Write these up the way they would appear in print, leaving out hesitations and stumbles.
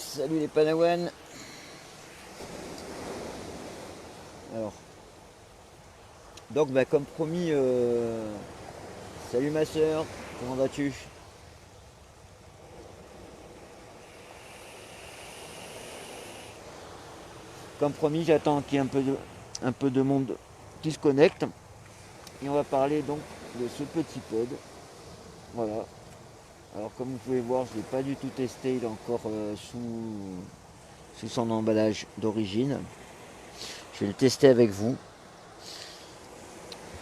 Salut les Padawan. Alors, donc comme promis, salut ma soeur, comment vas-tu? Comme promis, j'attends qu'il y ait un peu de monde qui se connecte. Et on va parler donc de ce petit pod. Voilà. Alors comme vous pouvez voir, je ne l'ai pas du tout testé, il est encore sous son emballage d'origine. Je vais le tester avec vous.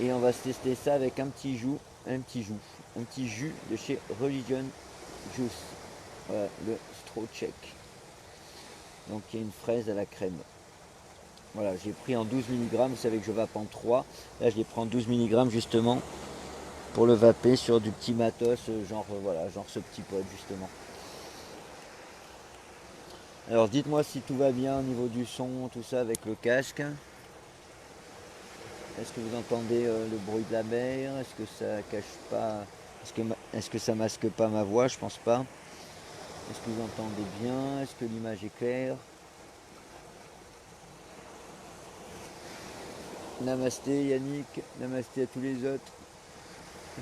Et on va se tester ça avec un petit jus de chez Religion Juice. Voilà, le straw check. Donc il y a une fraise à la crème. Voilà, j'ai pris en 12 mg, vous savez que je vape en 3. Là je les prends en 12 mg justement pour le vaper sur du petit matos, voilà, genre ce petit pod justement. Alors dites-moi si tout va bien au niveau du son, tout ça avec le casque. Est-ce que vous entendez le bruit de la mer? Est-ce que ça cache pas? Est-ce que ça masque pas ma voix? Je pense pas. Est-ce que vous entendez bien? Est-ce que l'image est claire? Namasté Yannick, namasté à tous les autres.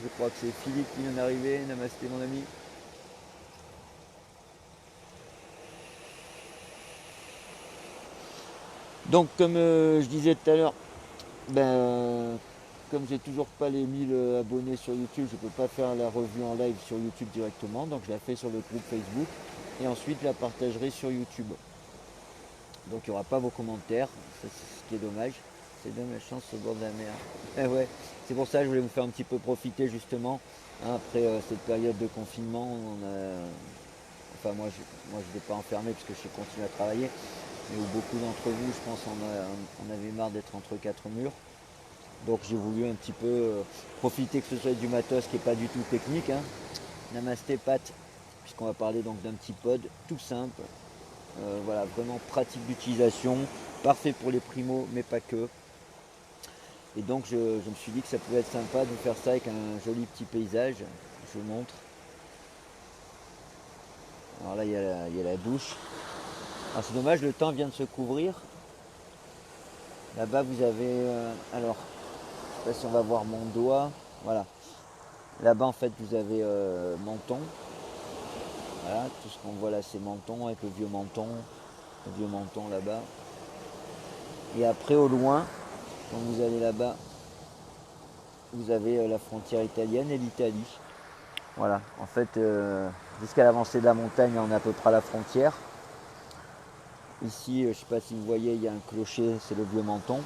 Je crois que c'est Philippe qui vient d'arriver. Namasté mon ami. Donc comme je disais tout à l'heure, comme j'ai toujours pas les 1000 abonnés sur YouTube, je peux pas faire la revue en live sur YouTube directement. Donc je la fais sur le groupe Facebook et ensuite je la partagerai sur YouTube. Donc il n'y aura pas vos commentaires, c'est ce qui est dommage. C'est de ma chance au bord de la mer. Eh ouais, c'est pour ça que je voulais vous faire un petit peu profiter justement. Hein, après cette période de confinement, enfin moi je ne vais pas enfermer parce que je continue à travailler, mais où beaucoup d'entre vous, je pense, on avait marre d'être entre quatre murs. Donc j'ai voulu un petit peu profiter que ce soit du matos qui n'est pas du tout technique. Hein. Namasté Pat, puisqu'on va parler donc d'un petit pod tout simple. Voilà, vraiment pratique d'utilisation, parfait pour les primos, mais pas que. Et donc je me suis dit que ça pouvait être sympa de vous faire ça avec un joli petit paysage. Je vous montre. Alors là, il y a la douche. Alors c'est dommage, le temps vient de se couvrir. Là-bas, vous avez... alors, je ne sais pas si on va voir mon doigt. Voilà. Là-bas, en fait, vous avez menton. Voilà, tout ce qu'on voit là, c'est menton avec le vieux menton. Le vieux menton là-bas. Et après, au loin, quand vous allez là-bas, vous avez la frontière italienne et l'Italie. Voilà, en fait, jusqu'à l'avancée de la montagne, on est à peu près à la frontière. Ici, je ne sais pas si vous voyez, il y a un clocher, c'est le vieux menton.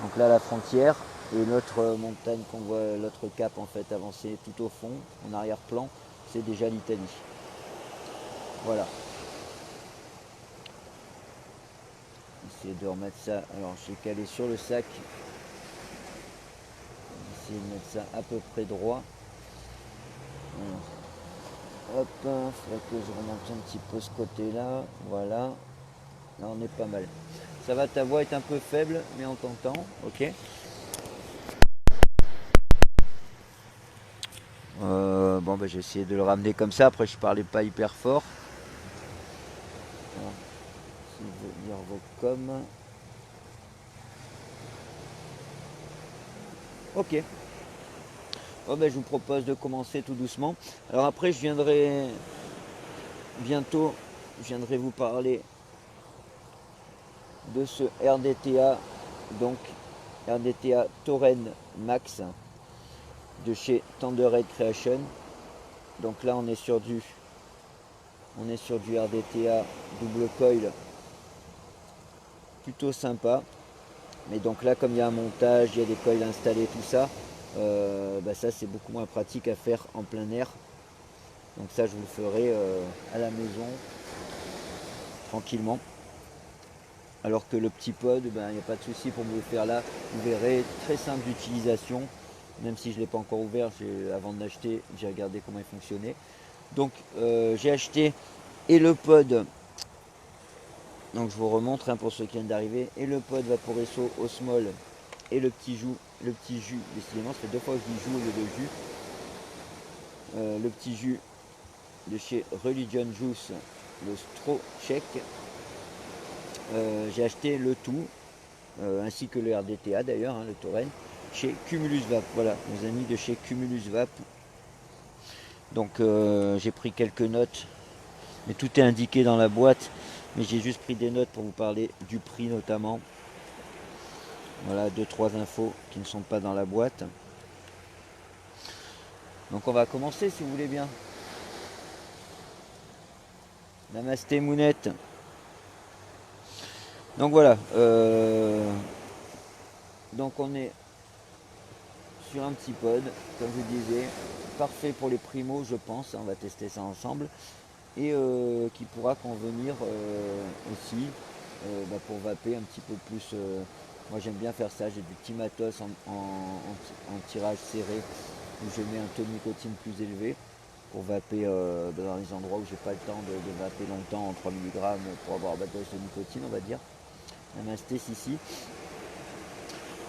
Donc là, la frontière. Et l'autre montagne qu'on voit, l'autre cap en fait avancé tout au fond, en arrière-plan, c'est déjà l'Italie. Voilà. Essayer de remettre ça. Alors j'ai calé sur le sac. Essayer de mettre ça à peu près droit. Alors, hop, il faudrait que je remonte un petit peu ce côté-là. Voilà. Là on est pas mal. Ça va, ta voix est un peu faible, mais on t'entend. Ok. Bon, j'ai essayé de le ramener comme ça. Après, je parlais pas hyper fort. Alors, si je veux dire vos coms. Ok. Oh, je vous propose de commencer tout doucement. Alors après, je viendrai bientôt, vous parler de ce RDTA, donc RDTA Tauren Max de chez Tenderhead Creation. Donc là, on est sur du RDTA double coil plutôt sympa. Mais donc là, comme il y a un montage, il y a des coils installés, tout ça, ça c'est beaucoup moins pratique à faire en plein air. Donc ça, je vous le ferai à la maison, tranquillement. Alors que le petit pod, il n'y a pas de souci pour me le faire là. Vous verrez, très simple d'utilisation. Même si je ne l'ai pas encore ouvert, avant de l'acheter, j'ai regardé comment il fonctionnait. Donc j'ai acheté et le pod, donc je vous remontre pour ceux qui viennent d'arriver, et le pod Vaporesso Osmol et le petit jus, décidément ça fait 2 fois que je dis jus au lieu de jus. Le petit jus de chez Religion Juice le Stro-Check. J'ai acheté le tout, ainsi que le RDTA d'ailleurs, hein, le Tauren, chez Cumulus Vap. Voilà, nos amis de chez Cumulus Vap. Donc j'ai pris quelques notes, mais tout est indiqué dans la boîte. Mais j'ai juste pris des notes pour vous parler du prix notamment. Voilà, 2-3 infos qui ne sont pas dans la boîte. Donc on va commencer si vous voulez bien. Namasté Mounette. Donc voilà. Donc on est sur un petit pod, comme je disais. Parfait pour les primos, je pense. On va tester ça ensemble. Et qui pourra convenir aussi pour vaper un petit peu plus. Moi j'aime bien faire ça. J'ai du petit matos en tirage serré où je mets un taux de nicotine plus élevé pour vaper dans les endroits où j'ai pas le temps de vaper longtemps en 3 mg pour avoir ma dose de nicotine, on va dire. Namasté Sissi.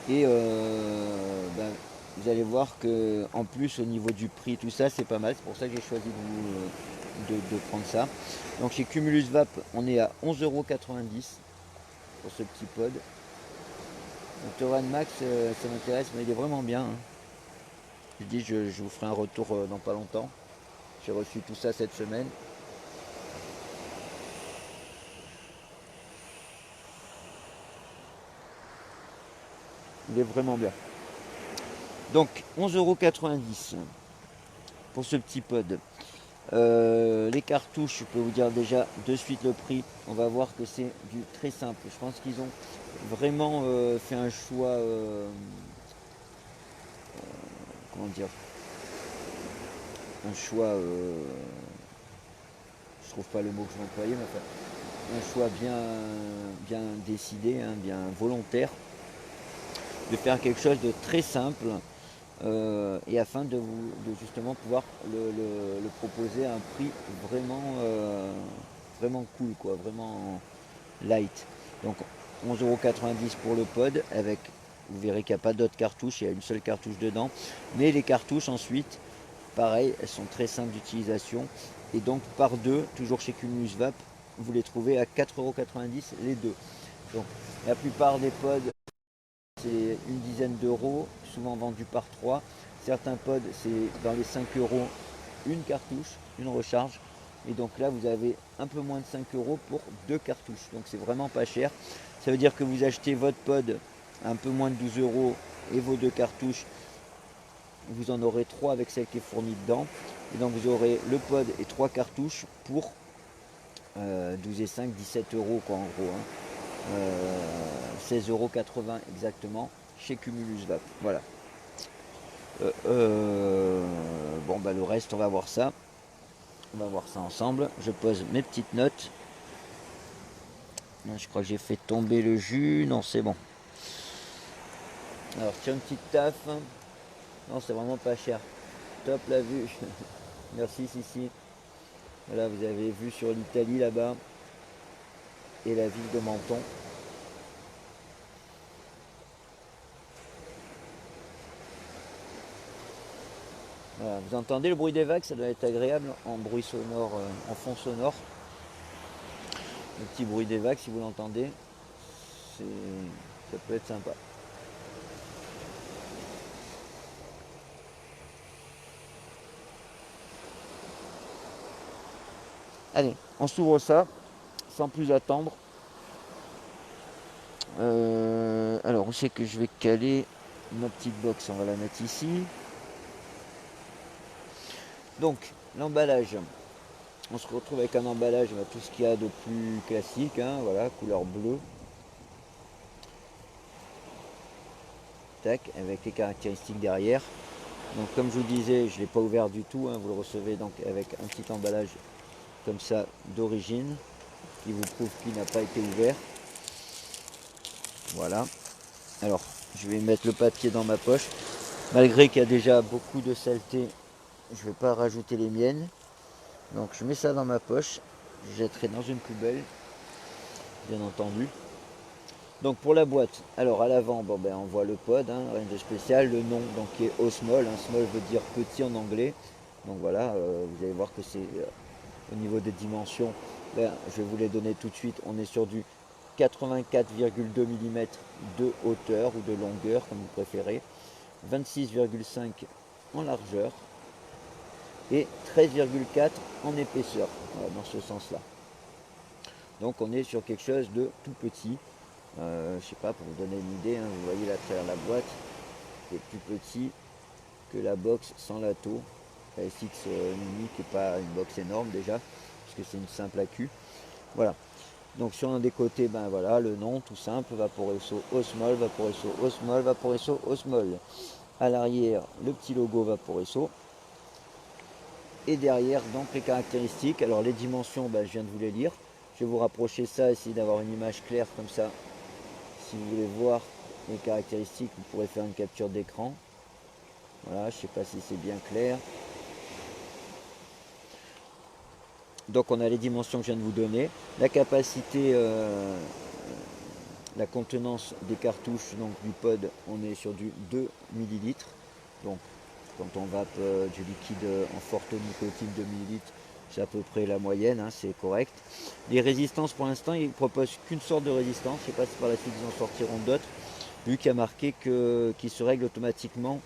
Et vous allez voir que en plus au niveau du prix, tout ça, c'est pas mal. C'est pour ça que j'ai choisi de prendre ça. Donc chez Cumulus Vap, on est à 11,90 € pour ce petit pod. Le Tauren Max, ça m'intéresse, mais il est vraiment bien, hein. Je dis, je vous ferai un retour dans pas longtemps. J'ai reçu tout ça cette semaine. Il est vraiment bien. Donc 11,90 € pour ce petit pod. Les cartouches, je peux vous dire déjà de suite le prix. On va voir que c'est du très simple. Je pense qu'ils ont vraiment fait un choix. Comment dire, un choix. Je trouve pas le mot que je vais employer, mais enfin, un choix bien décidé, hein, bien volontaire, de faire quelque chose de très simple. Et afin de justement pouvoir le proposer à un prix vraiment cool, quoi, vraiment light. Donc 11,90 € pour le pod, avec, vous verrez qu'il n'y a pas d'autres cartouches, il y a une seule cartouche dedans. Mais les cartouches ensuite, pareil, elles sont très simples d'utilisation. Et donc par deux, toujours chez Cumulus Vap, vous les trouvez à 4,90 € les deux. Donc la plupart des pods, c'est une dizaine d'euros, souvent vendus par 3. Certains pods, c'est dans les 5 € une cartouche, une recharge. Et donc là, vous avez un peu moins de 5 € pour deux cartouches. Donc c'est vraiment pas cher. Ça veut dire que vous achetez votre pod à un peu moins de 12 € et vos deux cartouches, vous en aurez 3 avec celle qui est fournie dedans. Et donc vous aurez le pod et 3 cartouches pour 12 et 5, 17 € quoi, en gros, hein. 16,80 € exactement chez Cumulus Vap. Voilà. Bon bah le reste on va voir ça. On va voir ça ensemble. Je pose mes petites notes. Je crois que j'ai fait tomber le jus. Non, c'est bon. Alors tiens, une petite taf. Non, c'est vraiment pas cher. Top la vue. Merci Sissi. Voilà, vous avez vu sur l'Italie là-bas. Et la ville de Menton. Voilà, vous entendez le bruit des vagues, ça doit être agréable en bruit sonore, en fond sonore. Le petit bruit des vagues, si vous l'entendez, ça peut être sympa. Allez, on s'ouvre ça, sans plus attendre. Alors, où c'est que je vais caler ma petite box? On va la mettre ici. Donc, l'emballage. On se retrouve avec un emballage, tout ce qu'il y a de plus classique, hein, voilà, couleur bleue. Tac, avec les caractéristiques derrière. Donc comme je vous disais, je ne l'ai pas ouvert du tout, hein, vous le recevez donc avec un petit emballage comme ça d'origine, qui vous prouve qu'il n'a pas été ouvert. Voilà. Alors, je vais mettre le papier dans ma poche. Malgré qu'il y a déjà beaucoup de saleté, je ne vais pas rajouter les miennes. Donc je mets ça dans ma poche, je jetterai dans une poubelle, bien entendu. Donc pour la boîte, alors à l'avant, bon, ben, on voit le pod, hein, rien de spécial, le nom donc, qui est O-Small, hein, small veut dire petit en anglais. Donc voilà, vous allez voir que c'est au niveau des dimensions, ben, je vais vous les donner tout de suite. On est sur du 84,2 mm de hauteur ou de longueur, comme vous préférez, 26,5 en largeur et 13,4 en épaisseur, voilà, dans ce sens-là. Donc on est sur quelque chose de tout petit. Je sais pas, pour vous donner une idée, hein, vous voyez là à travers la boîte, c'est plus petit que la box sans lato. La FX Mini qui n'est pas une box énorme déjà, puisque c'est une simple accu. Voilà. Donc sur un des côtés, ben voilà, le nom tout simple, Vaporesso Osmol, Vaporesso Osmol, Vaporesso Osmol. À l'arrière, le petit logo Vaporesso. Et derrière, donc les caractéristiques. Alors les dimensions, ben, je viens de vous les lire. Je vais vous rapprocher ça, essayer d'avoir une image claire comme ça. Si vous voulez voir les caractéristiques, vous pourrez faire une capture d'écran. Voilà, je ne sais pas si c'est bien clair. Donc on a les dimensions que je viens de vous donner. La capacité, la contenance des cartouches, donc du pod, on est sur du 2 ml. Donc quand on vape du liquide en forte nicotine 2 ml, c'est à peu près la moyenne, hein, c'est correct. Les résistances pour l'instant, ils ne proposent qu'une sorte de résistance. Je ne sais pas si par la suite ils en sortiront d'autres, vu qu'il y a marqué qu'ils se règlent automatiquement.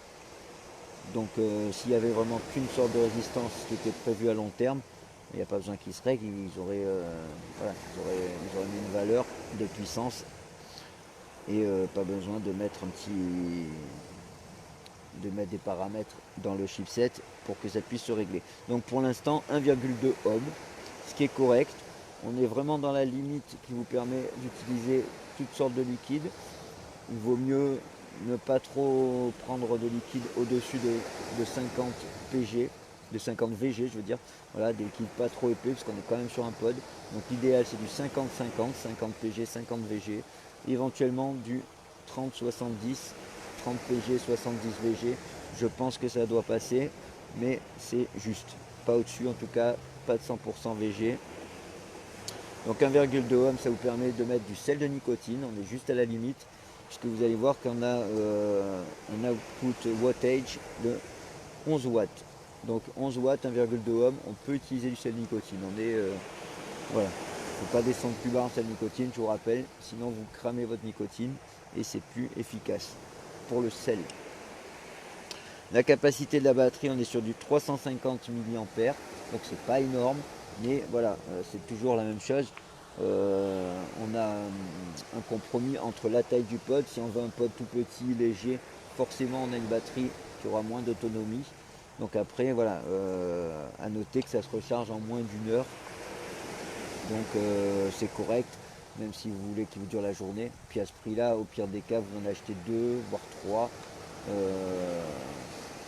Donc s'il y avait vraiment qu'une sorte de résistance qui était prévue à long terme, il n'y a pas besoin qu'ils se règlent, voilà, ils auraient mis une valeur de puissance et pas besoin de mettre des paramètres dans le chipset pour que ça puisse se régler. Donc pour l'instant 1,2 ohm, ce qui est correct. On est vraiment dans la limite qui vous permet d'utiliser toutes sortes de liquides. Il vaut mieux ne pas trop prendre de liquide au-dessus de 50 pg, de 50 VG je veux dire, voilà, des liquides pas trop épais parce qu'on est quand même sur un pod. Donc l'idéal c'est du 50-50, 50 pg, 50 VG, éventuellement du 30-70, 30 pg, 70 VG. Je pense que ça doit passer, mais c'est juste, pas au-dessus en tout cas, pas de 100% VG. Donc 1,2 ohm, ça vous permet de mettre du sel de nicotine, on est juste à la limite, puisque vous allez voir qu'on a un output wattage de 11 watts. Donc 11 watts, 1,2 ohm, on peut utiliser du sel de nicotine. Voilà, il ne faut pas descendre plus bas en sel de nicotine, je vous rappelle, sinon vous cramez votre nicotine et c'est plus efficace pour le sel. La capacité de la batterie, on est sur du 350 mAh, donc c'est pas énorme, mais voilà, c'est toujours la même chose. On a un compromis entre la taille du pod. Si on veut un pod tout petit, léger, forcément on a une batterie qui aura moins d'autonomie. Donc après, voilà, à noter que ça se recharge en moins d'une heure. Donc c'est correct, même si vous voulez qu'il vous dure la journée. Puis à ce prix-là, au pire des cas, vous en achetez 2, voire 3.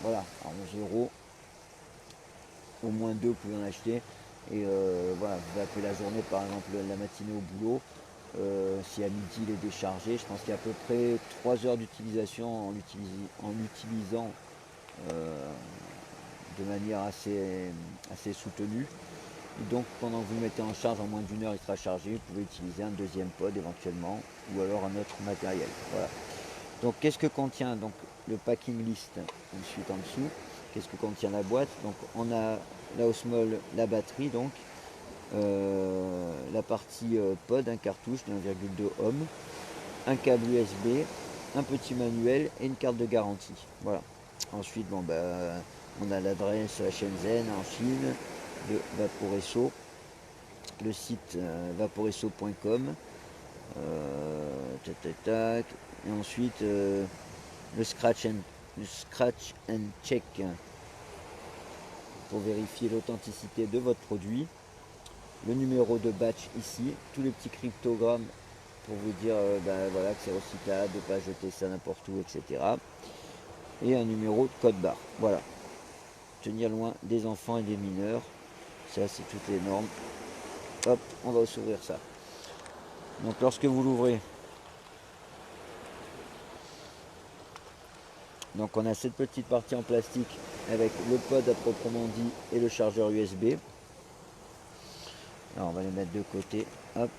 Voilà, à 11 €. Au moins 2 vous pouvez en acheter. Et voilà, vous appelez la journée, par exemple la matinée au boulot. Si à midi il est déchargé, je pense qu'il y a à peu près 3 heures d'utilisation en l'utilisant de manière assez soutenue. Et donc pendant que vous le mettez en charge, en moins d'une heure il sera chargé, vous pouvez utiliser un deuxième pod éventuellement, ou alors un autre matériel. Voilà. Donc qu'est-ce que contient donc le packing list ensuite en dessous? Qu'est-ce que contient la boîte? Donc on a la Osmol, la batterie, donc la partie pod, un cartouche de 1,2 ohm, un câble USB, un petit manuel et une carte de garantie. Voilà. Ensuite, bon, on a l'adresse à Shenzhen en Chine de Vaporesso, le site vaporesso.com, tac. Et ensuite le scratch and check pour vérifier l'authenticité de votre produit, le numéro de batch ici, tous les petits cryptogrammes pour vous dire voilà, que c'est recyclable, de ne pas jeter ça n'importe où, etc. Et un numéro de code barre. Voilà. Tenir loin des enfants et des mineurs. Ça, c'est toutes les normes. Hop, on va s'ouvrir ça. Donc lorsque vous l'ouvrez, donc on a cette petite partie en plastique avec le pod à proprement dit et le chargeur USB. Alors on va les mettre de côté. Hop.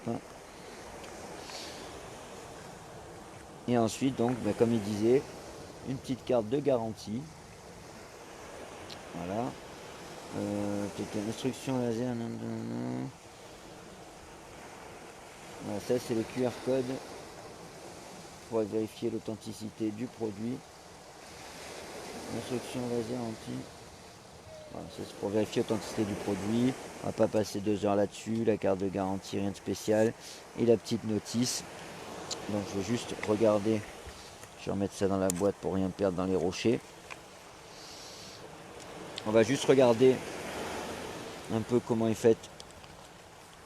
Et ensuite, donc, comme il disait, une petite carte de garantie. Voilà. Instruction laser. Voilà, ça c'est le QR code pour vérifier l'authenticité du produit. Instruction laser anti. Voilà, ça c'est pour vérifier l'authenticité du produit. On va pas passer 2 heures là-dessus. La carte de garantie, rien de spécial. Et la petite notice. Donc je vais juste regarder. Je vais remettre ça dans la boîte pour rien perdre dans les rochers. On va juste regarder un peu comment est faite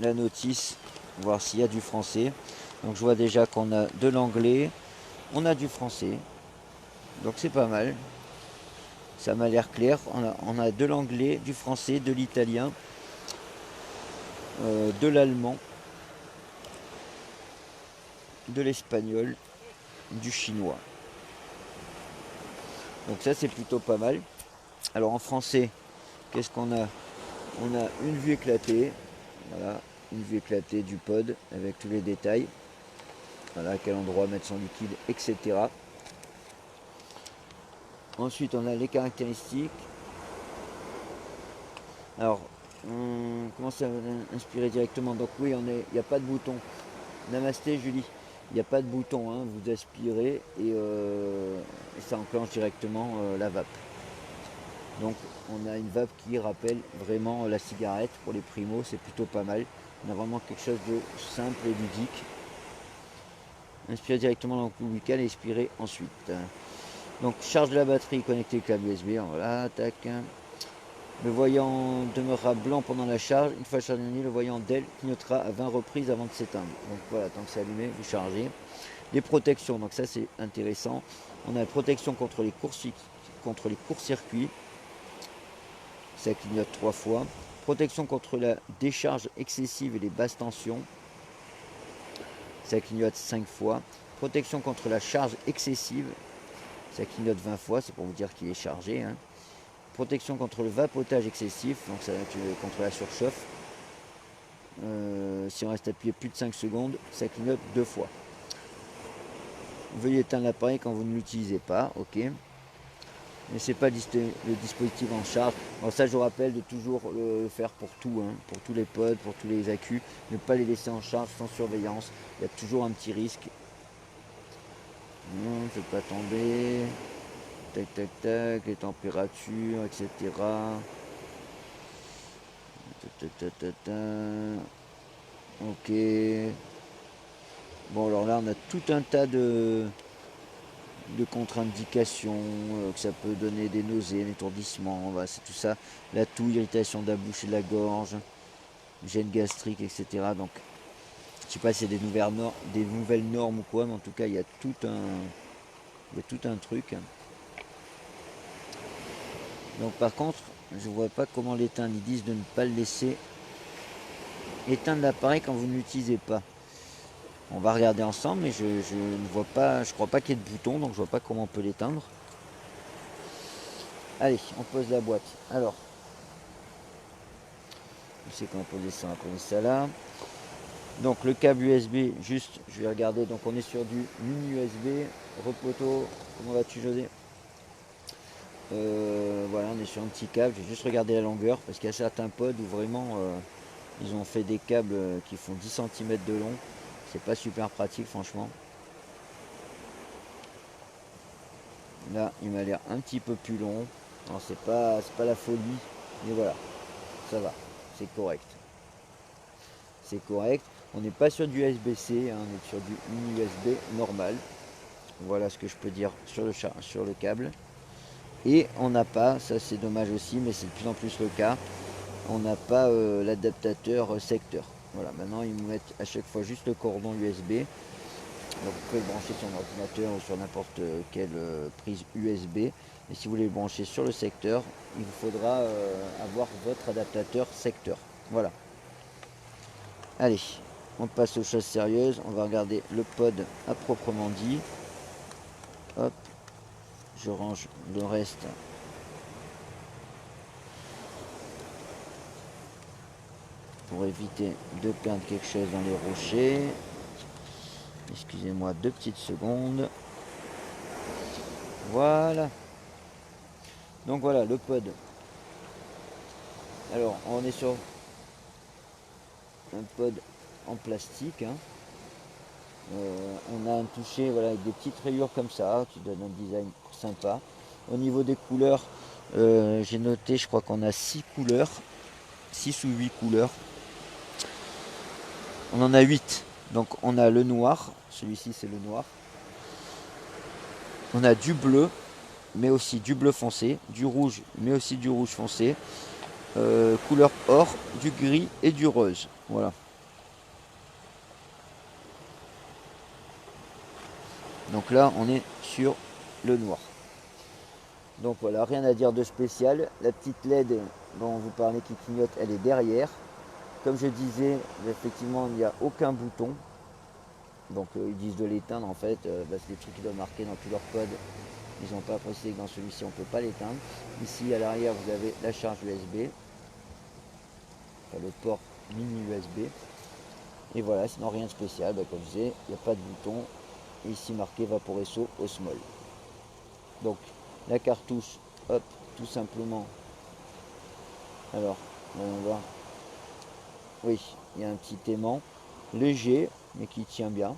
la notice, voir s'il y a du français. Donc je vois déjà qu'on a de l'anglais, on a du français, donc c'est pas mal. Ça m'a l'air clair. On a de l'anglais, du français, de l'italien, de l'allemand, de l'espagnol, du chinois. Donc ça c'est plutôt pas mal. Alors en français, qu'est-ce qu'on a? On a une vue éclatée, voilà, une vue éclatée du pod avec tous les détails. Voilà, à quel endroit mettre son liquide, etc. Ensuite, on a les caractéristiques. Alors, on commence à inspirer directement. Donc oui, il n'y a pas de bouton. Namasté Julie. Il n'y a pas de bouton, hein. Vous aspirez et ça enclenche directement la vape. Donc on a une vape qui rappelle vraiment la cigarette. Pour les primos, c'est plutôt pas mal. On a vraiment quelque chose de simple et ludique. Inspirez directement dans le cou buccal et expirez ensuite. Donc charge de la batterie connectée au câble USB. Voilà, tac. Le voyant demeurera blanc pendant la charge. Une fois chargé, le voyant DEL clignotera à 20 reprises avant de s'éteindre. Donc voilà, tant que c'est allumé, vous chargez. Les protections, donc ça c'est intéressant. On a la protection contre les courts-circuits. Ça clignote 3 fois. Protection contre la décharge excessive et les basses tensions. Ça clignote 5 fois. Protection contre la charge excessive. Ça clignote 20 fois, c'est pour vous dire qu'il est chargé. Hein. Protection contre le vapotage excessif, donc ça contre la surchauffe. Si on reste appuyé plus de 5 secondes, ça clignote 2 fois. Veuillez éteindre l'appareil quand vous ne l'utilisez pas, ok. Mais c'est pas le dispositif en charge. Alors ça, je vous rappelle de toujours le faire pour tout, hein, pour tous les pods, pour tous les accus. Ne pas les laisser en charge sans surveillance. Il y a toujours un petit risque. Non, faites pas tomber. Tac, tac, tac, les températures, etc. Ok. Bon, alors là, on a tout un tas de contre-indications, que ça peut donner des nausées, des étourdissements, voilà, c'est tout ça. La toux, irritation de la bouche et de la gorge, gêne gastrique, etc. Donc, je sais pas si c'est des nouvelles normes ou quoi, mais en tout cas, il y a tout un truc. Donc, par contre, je vois pas comment l'éteindre. Ils disent de ne pas le laisser éteindre l'appareil quand vous ne l'utilisez pas. On va regarder ensemble, mais je ne vois pas, je crois pas qu'il y ait de bouton, donc je vois pas comment on peut l'éteindre. Allez, on pose la boîte. Alors, je sais qu'on va poser ça, on va poser ça là. Donc le câble USB, juste, je vais regarder. Donc on est sur du mini USB, repoteau. Comment vas-tu, José? Voilà, on est sur un petit câble. Je vais juste regarder la longueur parce qu'il y a certains pods où vraiment ils ont fait des câbles qui font 10 cm de long. C'est pas super pratique, franchement. Là, il m'a l'air un petit peu plus long. Alors c'est pas la folie, mais voilà, ça va, c'est correct. C'est correct. On n'est pas sur du USB-C, hein, on est sur du mini USB normal. Voilà ce que je peux dire sur le câble. Et on n'a pas, ça c'est dommage aussi, mais c'est de plus en plus le cas, on n'a pas l'adaptateur secteur. Voilà, maintenant ils nous mettent à chaque fois juste le cordon USB. Donc vous pouvez le brancher sur un ordinateur ou sur n'importe quelle prise USB. Et si vous voulez le brancher sur le secteur, il vous faudra avoir votre adaptateur secteur. Voilà. Allez, on passe aux choses sérieuses. On va regarder le pod à proprement dit. Hop, je range le reste. Pour éviter de perdre quelque chose dans les rochers. Excusez-moi 2 petites secondes. Voilà. Donc voilà le pod. Alors on est sur un pod en plastique. Hein. On a un toucher voilà, avec des petites rayures comme ça qui donne un design sympa. Au niveau des couleurs, j'ai noté, je crois qu'on a 6 couleurs, 6 ou 8 couleurs. On en a 8. Donc on a le noir, celui-ci c'est le noir. On a du bleu, mais aussi du bleu foncé, du rouge, mais aussi du rouge foncé, couleur or, du gris et du rose. Voilà. Donc là, on est sur le noir. Donc voilà, rien à dire de spécial. La petite LED dont vous parlez qui clignote, elle est derrière. Comme je disais, effectivement, il n'y a aucun bouton. Donc ils disent de l'éteindre en fait. C'est des trucs qui doivent marquer dans tout leur code. Ils n'ont pas précisé que dans celui-ci on ne peut pas l'éteindre. Ici à l'arrière vous avez la charge USB. Enfin, le port mini USB. Et voilà, sinon rien de spécial. Comme je disais, il n'y a pas de bouton. Et ici marqué Vaporesso Osmol. Donc la cartouche, hop, tout simplement. Alors, voyons voir. Oui, il y a un petit aimant léger, mais qui tient bien.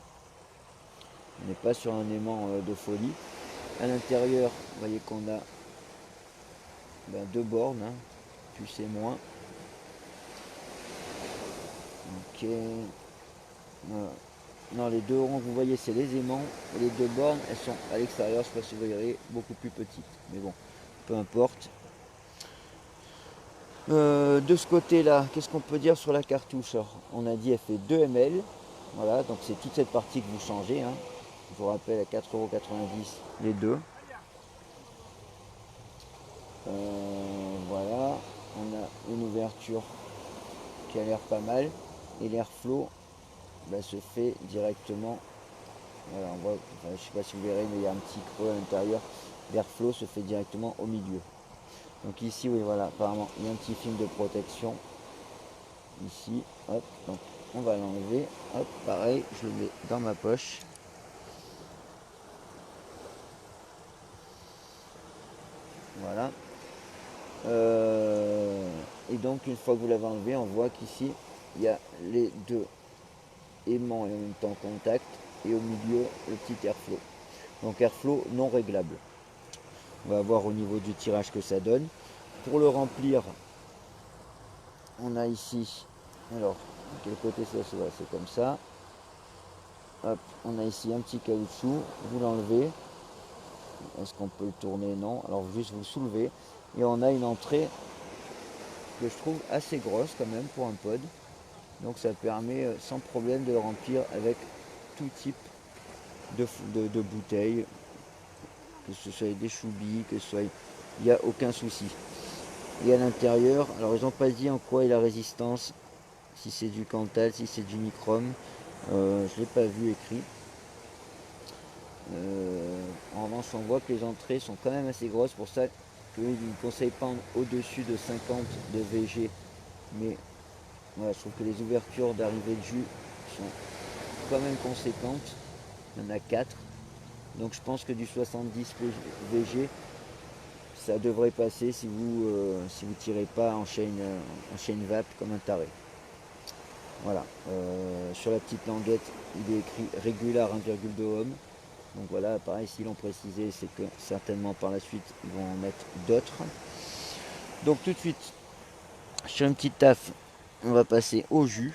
On n'est pas sur un aimant de folie. À l'intérieur, vous voyez qu'on a deux bornes, hein, plus et moins. Ok. Voilà. Non, les deux ronds que vous voyez, c'est les aimants. Et les deux bornes, elles sont à l'extérieur, je ne sais pas si vous verrez, beaucoup plus petites. Mais bon, peu importe. De ce côté-là, qu'est-ce qu'on peut dire sur la cartouche? Alors, on a dit elle fait 2 ml. Voilà, donc c'est toute cette partie que vous changez. Hein. Je vous rappelle à 4,90 € les deux. Voilà, on a une ouverture qui a l'air pas mal. Et l'airflow se fait directement. Voilà, on voit, je ne sais pas si vous verrez, mais il y a un petit creux à l'intérieur. L'airflow se fait directement au milieu. Donc ici, oui, voilà, apparemment, il y a un petit film de protection. Ici, hop, donc on va l'enlever. Hop, pareil, je le mets dans ma poche. Voilà. Et donc, une fois que vous l'avez enlevé, on voit qu'ici, il y a les deux aimants et en même temps contact. Et au milieu, le petit airflow. Donc, airflow non réglable. On va voir au niveau du tirage que ça donne. Pour le remplir, on a ici, alors, de quel côté ça se voit? C'est comme ça. Hop, on a ici un petit caoutchouc, vous l'enlevez. Est-ce qu'on peut le tourner? Non. Alors juste vous soulevez. Et on a une entrée que je trouve assez grosse quand même pour un pod. Donc ça permet sans problème de le remplir avec tout type de bouteilles. Que ce soit des choubis, que ce soit... Il n'y a aucun souci. Et à l'intérieur, alors ils n'ont pas dit en quoi est la résistance. Si c'est du Cantal, si c'est du nichrome. Je ne l'ai pas vu écrit. En revanche, on voit que les entrées sont quand même assez grosses, pour ça qu'ils ne conseillent pas au-dessus de 50 de VG. Mais voilà, je trouve que les ouvertures d'arrivée de jus sont quand même conséquentes. Il y en a 4. Donc je pense que du 70 VG, ça devrait passer si vous si vous tirez pas en chaîne vape comme un taré. Voilà. Sur la petite languette, il est écrit régular 1,2 ohm. Donc voilà, pareil, s'ils l'ont précisé, c'est que certainement par la suite, ils vont en mettre d'autres. Donc tout de suite, sur une petite taffe, on va passer au jus.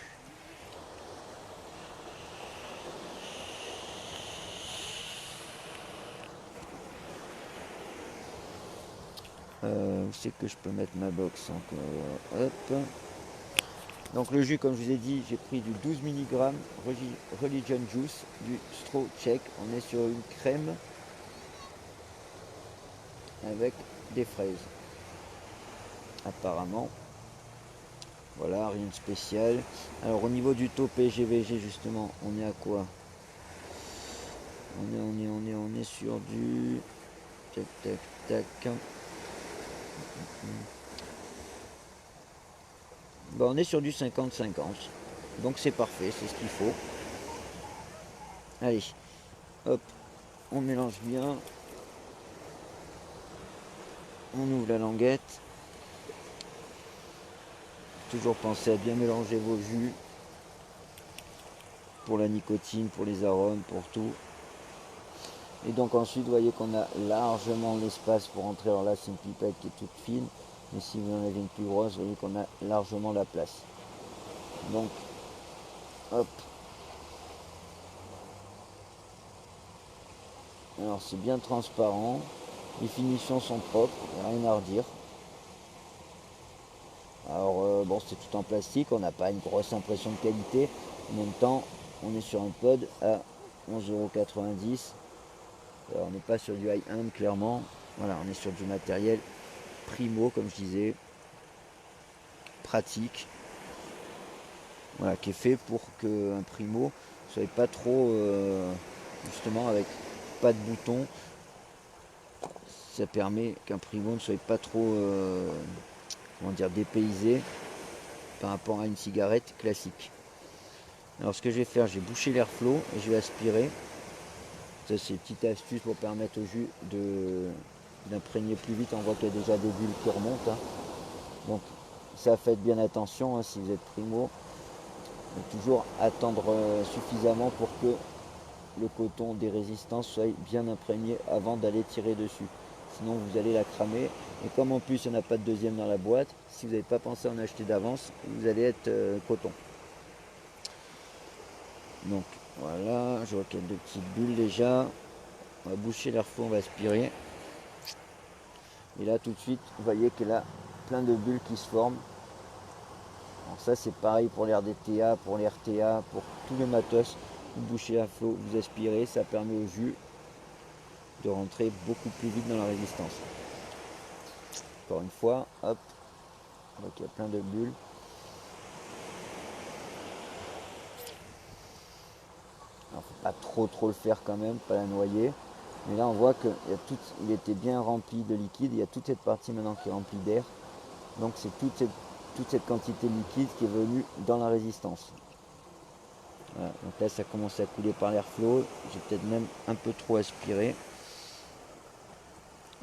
Où c'est que je peux mettre ma box encore? Hop. Donc le jus, comme je vous ai dit, j'ai pris du 12 mg Religion Juice, du Straw Check. On est sur une crème avec des fraises. Apparemment. Voilà, rien de spécial. Alors au niveau du taux PGVG, justement, on est à quoi? On est sur du... Tac, tac, tac. Bon, on est sur du 50-50. Donc c'est parfait, c'est ce qu'il faut. Allez, hop, on mélange bien. On ouvre la languette. Toujours pensez à bien mélanger vos jus. pour la nicotine, pour les arômes, pour tout. Et donc ensuite, vous voyez qu'on a largement l'espace pour entrer. Alors là, c'est une pipette qui est toute fine, mais si vous en avez une plus grosse, vous voyez qu'on a largement la place. Donc, hop. Alors c'est bien transparent, les finitions sont propres, rien à redire. Alors bon, c'est tout en plastique, on n'a pas une grosse impression de qualité. En même temps, on est sur un pod à 11,90 €. On n'est pas sur du high-end clairement. Voilà, on est sur du matériel primo, comme je disais, pratique. Voilà, qui est fait pour qu'un primo ne soit pas trop, justement, avec pas de boutons. Ça permet qu'un primo ne soit pas trop, comment dire, dépaysé par rapport à une cigarette classique. Alors ce que je vais faire, je vais boucher l'airflow et je vais aspirer. Ça c'est une petite astuce pour permettre au jus d'imprégner plus vite. On voit qu'il y a déjà des bulles qui remontent, hein. Donc ça, faites bien attention, hein, si vous êtes primo. Toujours attendre suffisamment pour que le coton des résistances soit bien imprégné avant d'aller tirer dessus. Sinon vous allez la cramer. Et comme en plus il n'y en a pas de deuxième dans la boîte, si vous n'avez pas pensé en acheter d'avance, vous allez être coton. Donc voilà, je vois qu'il y a deux petites bulles déjà. On va boucher l'airflow, on va aspirer. Et là tout de suite, vous voyez qu'il y a plein de bulles qui se forment. Alors ça c'est pareil pour les RDTA, pour les RTA, pour tous les matos. Vous bouchez l'airflow, vous aspirez, ça permet au jus de rentrer beaucoup plus vite dans la résistance. Encore une fois, hop, on voit qu'il y a plein de bulles. Alors faut pas trop le faire quand même, pas la noyer. Mais là on voit qu'il était bien rempli de liquide, il y a toute cette partie maintenant qui est remplie d'air. Donc c'est toute cette quantité liquide qui est venue dans la résistance. Voilà, donc là ça commence à couler par l'airflow, j'ai peut-être même un peu trop aspiré.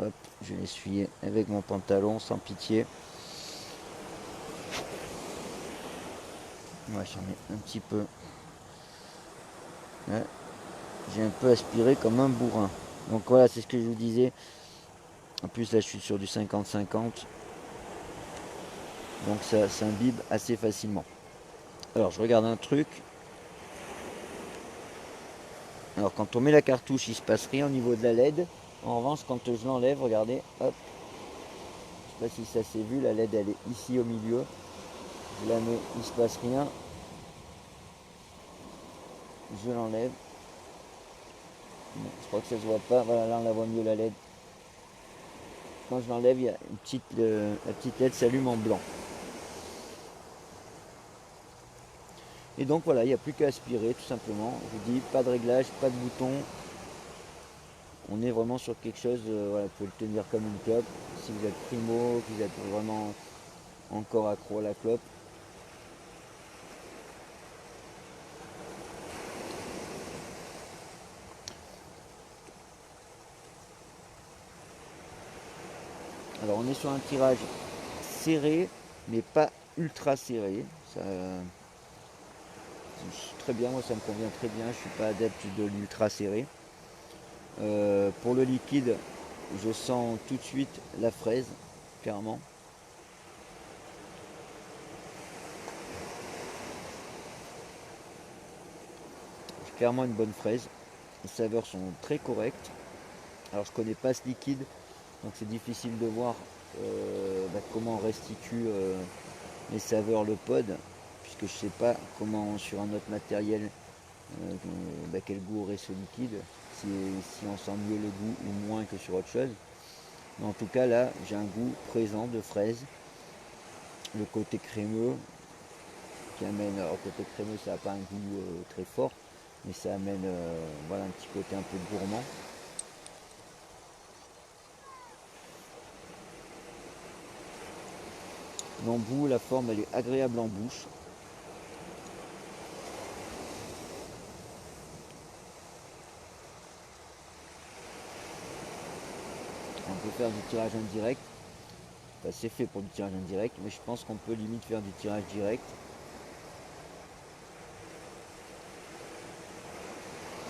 Hop, je vais l'essuyer avec mon pantalon sans pitié. Ouais, j'en ai un petit peu. Ouais, j'ai un peu aspiré comme un bourrin. Donc voilà, c'est ce que je vous disais. En plus là je suis sur du 50-50. Donc ça s'imbibe assez facilement. Alors je regarde un truc. Alors quand on met la cartouche, il ne se passe rien au niveau de la LED. En revanche, quand je l'enlève, regardez, hop. Je ne sais pas si ça s'est vu, la LED elle est ici au milieu. Je la mets, il ne se passe rien. Je l'enlève. Je crois que ça se voit pas. Voilà, là on la voit mieux la LED. Quand je l'enlève, il y a la petite LED s'allume en blanc. Et donc voilà, il n'y a plus qu'à aspirer tout simplement. Je vous dis, pas de réglage, pas de bouton. On est vraiment sur quelque chose, voilà, vous pouvez le tenir comme une clope. Si vous êtes primo, que vous êtes vraiment encore accro à la clope. Alors on est sur un tirage serré, mais pas ultra serré. Ça, très bien, moi ça me convient très bien, je ne suis pas adepte de l'ultra serré. Pour le liquide, je sens tout de suite la fraise, clairement. J'ai clairement une bonne fraise. Les saveurs sont très correctes. Alors je connais pas ce liquide, donc c'est difficile de voir comment restitue les saveurs le pod, puisque je sais pas comment sur un autre matériel quel goût aurait ce liquide, si on sent mieux le goût ou moins que sur autre chose. Mais en tout cas là j'ai un goût présent de fraise, le côté crémeux qui amène, alors côté crémeux ça n'a pas un goût très fort, mais ça amène voilà, un petit côté un peu gourmand. L'embout, la forme elle est agréable en bouche. On peut faire du tirage indirect. Enfin, c'est fait pour du tirage indirect, mais je pense qu'on peut limite faire du tirage direct.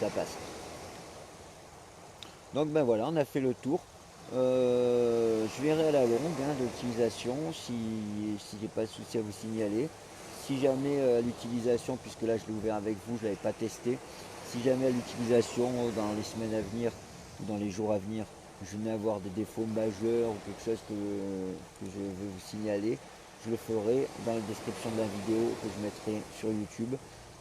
ça passe. Donc ben voilà, on a fait le tour. Je verrai à la longue de l'utilisation si j'ai pas de souci à vous signaler. Si jamais à l'utilisation, puisque là je l'ai ouvert avec vous, je ne l'avais pas testé, si jamais à l'utilisation dans les semaines à venir ou dans les jours à venir, je venais avoir des défauts majeurs ou quelque chose que je veux vous signaler, je le ferai dans la description de la vidéo que je mettrai sur YouTube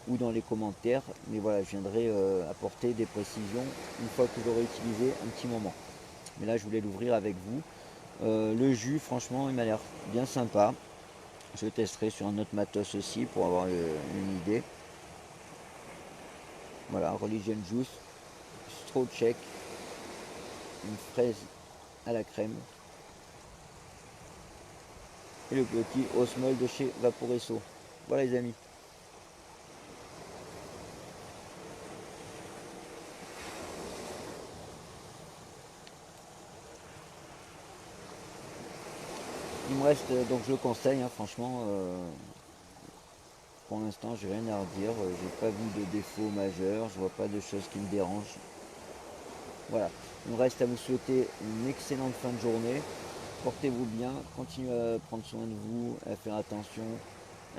ou dans les commentaires. Mais voilà, je viendrai apporter des précisions une fois que j'aurai utilisé un petit moment. Mais là je voulais l'ouvrir avec vous. Le jus, franchement, il m'a l'air bien sympa. Je testerai sur un autre matos aussi pour avoir une idée. Voilà, Religion Juice, Straw Check, une fraise à la crème. Et le petit Osmol de chez Vaporesso. Voilà les amis. Il me reste, donc je le conseille, franchement, pour l'instant j'ai rien à redire, j'ai pas vu de défaut majeur, je vois pas de choses qui me dérangent. Voilà, il me reste à vous souhaiter une excellente fin de journée, portez-vous bien, continuez à prendre soin de vous, à faire attention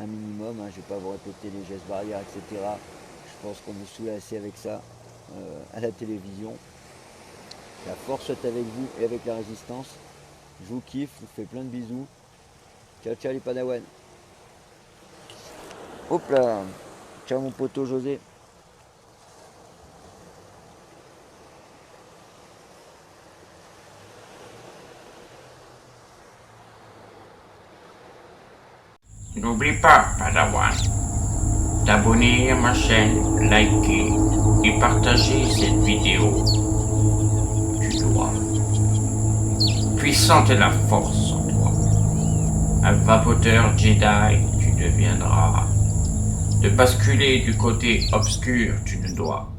un minimum, je vais pas vous répéter les gestes barrières, etc. Je pense qu'on me saoule assez avec ça à la télévision. La force est avec vous et avec la résistance. Je vous kiffe, je vous fais plein de bisous. Ciao ciao les Padawan. Hop là. Ciao mon poteau José. N'oublie pas, Padawan, t'abonner à ma chaîne, liker et partager cette vidéo. Tu dois. Puissante est la force en toi. Un vapoteur Jedi, tu deviendras. De basculer du côté obscur, tu ne dois.